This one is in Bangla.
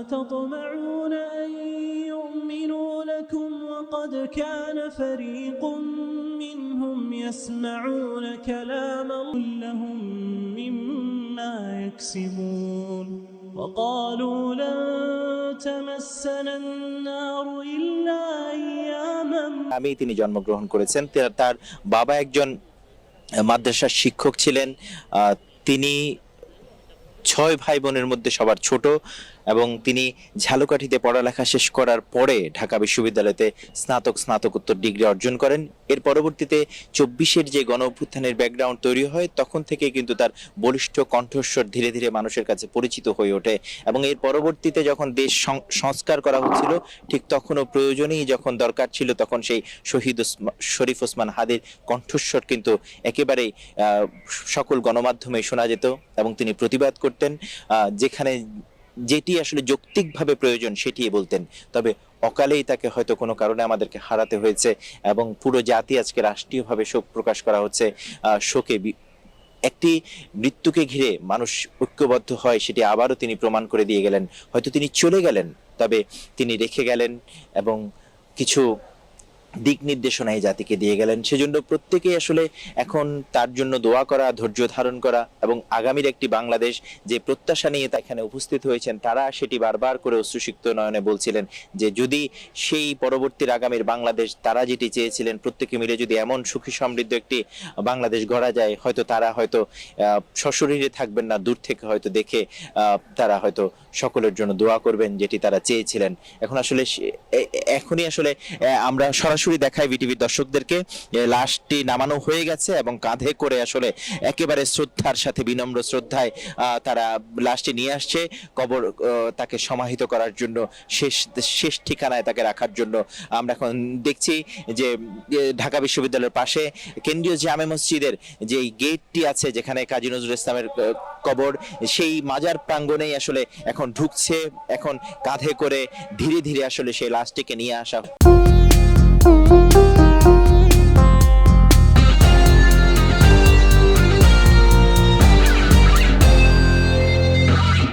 وتطمعون أن يؤمنوا لكم وقد كان فريق منهم يسمعون كلام لهم مما يكسبون وقالوا لن تمسنا النار إلا أياما। আমি তিনি জন্মগ্রহণ করেছেন। তার বাবা একজন মাদ্রাসার শিক্ষক ছিলেন। তিনি 6 ভাই বোনের মধ্যে সবার ছোট এবং তিনি ঝালকাঠিতে পড়ালেখা শেষ করার পরে ঢাকা বিশ্ববিদ্যালয়তে স্নাতকোত্তর ডিগ্রি অর্জন করেন। এর পরবর্তীতে 24-এর যে গণ অভ্যুত্থানের ব্যাকগ্রাউন্ড তৈরি হয় তখন থেকে কিন্তু তার বলিষ্ঠ কণ্ঠস্বর ধীরে ধীরে মানুষের কাছে পরিচিত হয়ে ওঠে এবং এর পরবর্তীতে যখন দেশ সংস্কার করা হচ্ছিল ঠিক তখনও প্রয়োজনেই যখন দরকার ছিল তখন সেই শহীদ শরীফ ওসমান হাদির কণ্ঠস্বর কিন্তু একেবারেই সকল গণমাধ্যমে শোনা যেত এবং তিনি প্রতিবাদ করতেন। যেখানে যেটি আসলে যৌক্তিকভাবে প্রয়োজন সেটি বলতেন। তবে অকালেই তাকে হয়তো কোনো কারণে আমাদেরকে হারাতে হয়েছে এবং পুরো জাতি আজকে রাষ্ট্রীয়ভাবে শোক প্রকাশ করা হচ্ছে। শোকে একটি মৃত্যুকে ঘিরে মানুষ ঐক্যবদ্ধ হয় সেটি আবারও তিনি প্রমাণ করে দিয়ে গেলেন। হয়তো তিনি চলে গেলেন, তবে তিনি রেখে গেলেন এবং কিছু দিক নির্দেশনা এই জাতিকে দিয়ে গেলেন। সেজন্য প্রত্যেকেই আসলে এখন তার জন্য দোয়া করা, ধৈর্য ধারণ করা এবং আগামীর একটি বাংলাদেশ যে প্রত্যাশা নিয়ে তা এখানে উপস্থিত হয়েছেন তারা সেটি বারবার করে অশ্রুসিক্ত নয়নে বলছিলেন যে যদি সেই পরবর্তীর আগামীর বাংলাদেশ তারা যেটি চেয়েছিলেন প্রত্যেকে মিলে যদি এমন সুখী সমৃদ্ধ একটি বাংলাদেশ গড়া যায় হয়তো তারা হয়তো সশরীরে থাকবেন না, দূর থেকে হয়তো দেখে তারা হয়তো সকলের জন্য দোয়া করবেন যেটি তারা চেয়েছিলেন। এখনই আসলে আমরা সরাসরি দেখাই বিটিভির দর্শকদেরকে লাশটি নামানো হয়ে গেছে এবং কাঁধে করে আসলে একেবারে শ্রদ্ধার সাথে বিনম্র শ্রদ্ধায় তারা লাশটি নিয়ে আসছে কবর তাকে সমাহিত করার জন্য, শেষ ঠিকানায় তাকে রাখার জন্য। আমরা এখন দেখছি যে ঢাকা বিশ্ববিদ্যালয়ের পাশে কেন্দ্রীয় জামে মসজিদের যে গেটটি আছে যেখানে কাজী নজরুল ইসলামের কবর, সেই মাজার প্রাঙ্গণেই আসলে এখন ঢুকছে, এখন কাঁধে করে ধীরে ধীরে আসলে সেই লাশটিকে নিয়ে আসা।